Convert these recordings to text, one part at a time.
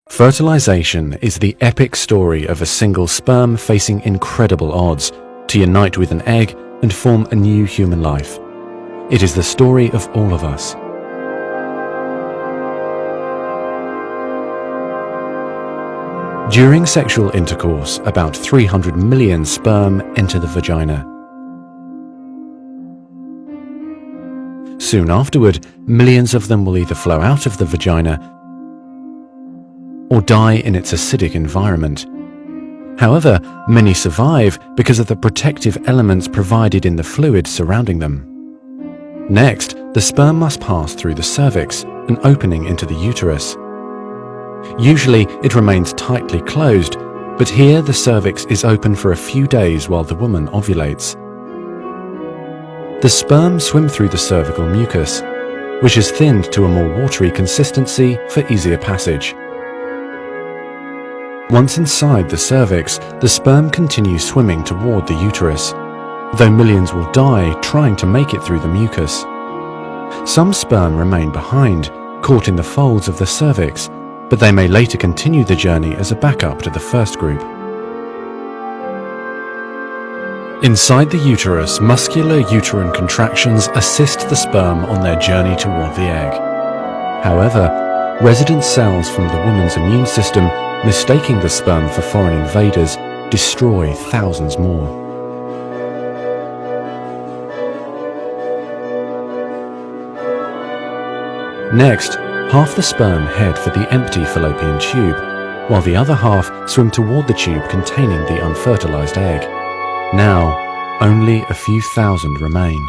Fertilization is the epic story of a single sperm facing incredible odds to unite with an egg and form a new human life. It is the story of all of us. During sexual intercourse, about 300 million sperm enter the vagina. Soon afterward, millions of them will either flow out of the vagina or die in its acidic environment. However, many survive because of the protective elements provided in the fluid surrounding them. Next, the sperm must pass through the cervix, an opening into the uterus. Usually, it remains tightly closed, but here the cervix is open for a few days while the woman ovulates. The sperm swim through the cervical mucus, which is thinned to a more watery consistency for easier passage. Once inside the cervix, the sperm continues swimming toward the uterus, though millions will die trying to make it through the mucus. Some sperm remain behind, caught in the folds of the cervix, but they may later continue the journey as a backup to the first group. Inside the uterus, muscular uterine contractions assist the sperm on their journey toward the egg. However, resident cells from the woman's immune system, mistaking the sperm for foreign invaders, destroy thousands more. Next, half the sperm head for the empty fallopian tube, while the other half swim toward the tube containing the unfertilized egg. Now, only a few thousand remain.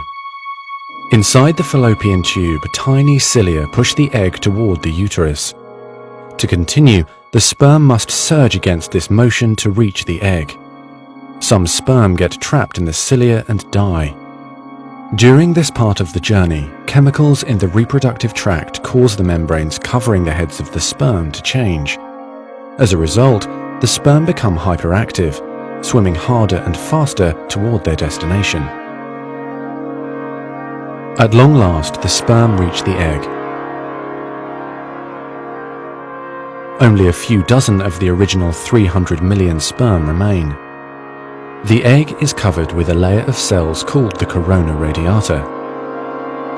Inside the fallopian tube, tiny cilia push the egg toward the uterus. To continue, the sperm must surge against this motion to reach the egg. Some sperm get trapped in the cilia and die. During this part of the journey, chemicals in the reproductive tract cause the membranes covering the heads of the sperm to change. As a result, the sperm become hyperactive, swimming harder and faster toward their destination. At long last, the sperm reach the egg. Only a few dozen of the original 300 million sperm remain. The egg is covered with a layer of cells called the corona radiata.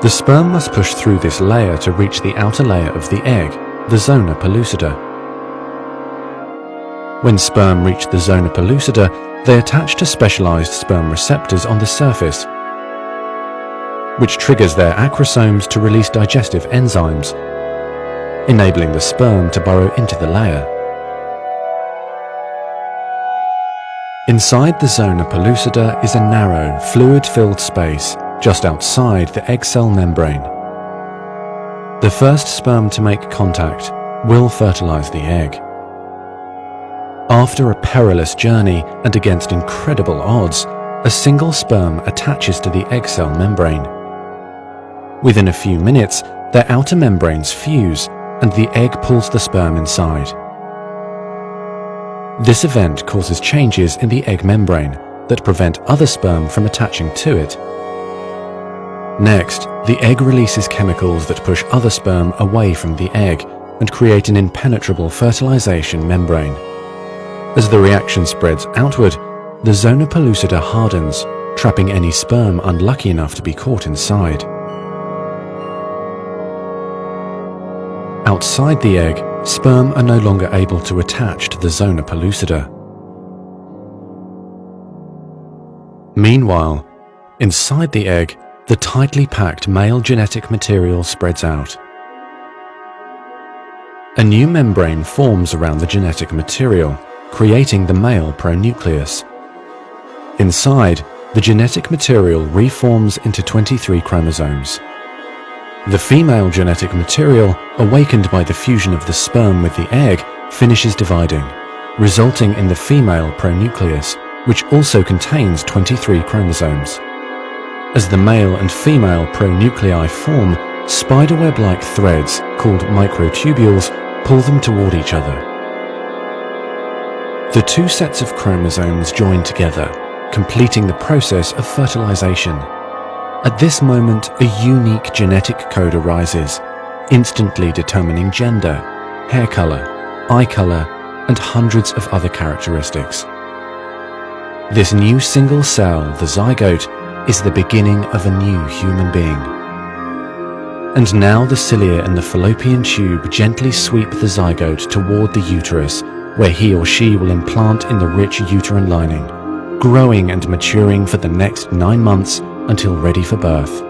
The sperm must push through this layer to reach the outer layer of the egg, the zona pellucida. When sperm reach the zona pellucida, they attach to specialized sperm receptors on the surface, which triggers their acrosomes to release digestive enzymes, enabling the sperm to burrow into the layer. Inside the zona pellucida is a narrow, fluid-filled space just outside the egg cell membrane. The first sperm to make contact will fertilize the egg. After a perilous journey and against incredible odds, a single sperm attaches to the egg cell membrane. Within a few minutes, their outer membranes fuse and the egg pulls the sperm inside. This event causes changes in the egg membrane that prevent other sperm from attaching to it. Next, the egg releases chemicals that push other sperm away from the egg and create an impenetrable fertilization membrane. As the reaction spreads outward, the zona pellucida hardens, trapping any sperm unlucky enough to be caught inside. Outside the egg, sperm are no longer able to attach to the zona pellucida. Meanwhile, inside the egg, the tightly packed male genetic material spreads out. A new membrane forms around the genetic material, creating the male pronucleus. Inside, the genetic material reforms into 23 chromosomes. The female genetic material, awakened by the fusion of the sperm with the egg, finishes dividing, resulting in the female pronucleus, which also contains 23 chromosomes. As the male and female pronuclei form, spiderweb-like threads, called microtubules, pull them toward each other. The two sets of chromosomes join together, completing the process of fertilization. At this moment, a unique genetic code arises, instantly determining gender, hair color, eye color, and hundreds of other characteristics. This new single cell, the zygote, is the beginning of a new human being. And now the cilia in the fallopian tube gently sweep the zygote toward the uterus, where he or she will implant in the rich uterine lining, growing and maturing for the next 9 months until ready for birth.